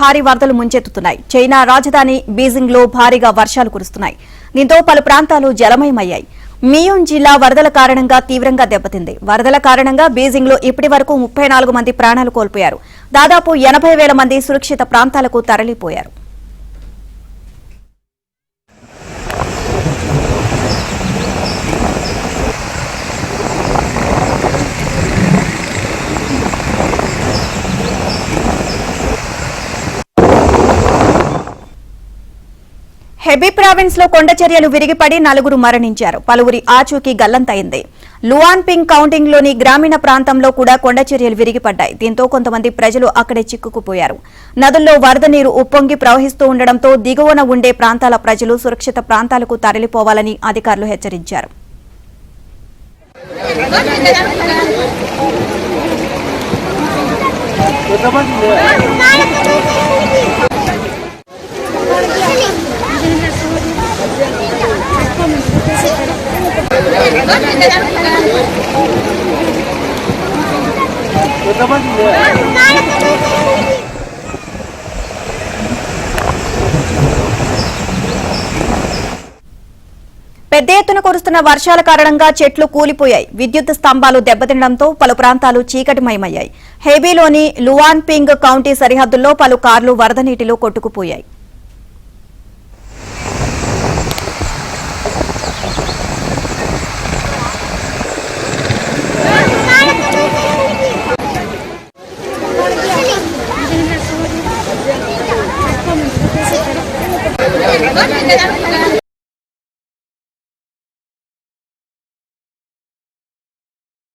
భారీ వరదలు ముంచెత్తుతున్నాయి. చైనా రాజధాని బీజింగ్ లో భారీగా వర్షాలు కురుస్తున్నాయి. దీంతో పలు ప్రాంతాలు జలమయమయ్యాయి. మియోన్ జిల్లా వరదల కారణంగా తీవ్రంగా దెబ్బతింది. వరదల కారణంగా బీజింగ్ లో ఇప్పటి వరకు 34 మంది ప్రాణాలు కోల్పోయారు. దాదాపు 80,000 మంది సురక్షిత ప్రాంతాలకు తరలిపోయారు. హెబీ ప్రావిన్స్ లో కొండ చర్యలు విరిగిపడి 4 మరణించారు. పలువురి ఆచూకీ గల్లంతైంది. లువాన్పింగ్ కౌంటింగ్ లోని గ్రామీణ ప్రాంతంలో కూడా కొండ చర్యలు విరిగిపడ్డాయి. దీంతో కొంతమంది ప్రజలు అక్కడే చిక్కుకుపోయారు. నదుల్లో వరద నీరు ఉప్పొంగి ప్రవహిస్తూ ఉండడంతో దిగువన ఉండే ప్రాంతాల ప్రజలు సురక్షిత ప్రాంతాలకు తరలిపోవాలని అధికారులు హెచ్చరించారు. పెద్ద ఎత్తున కురుస్తున్న వర్షాల కారణంగా చెట్లు కూలిపోయాయి. విద్యుత్ స్తంభాలు దెబ్బతినడంతో పలు ప్రాంతాలు చీకటిమయమయ్యాయి. హెబీలోని లువాన్పింగ్ కౌంటీ సరిహద్దుల్లో పలు కార్లు వరద నీటిలో కొట్టుకుపోయాయి.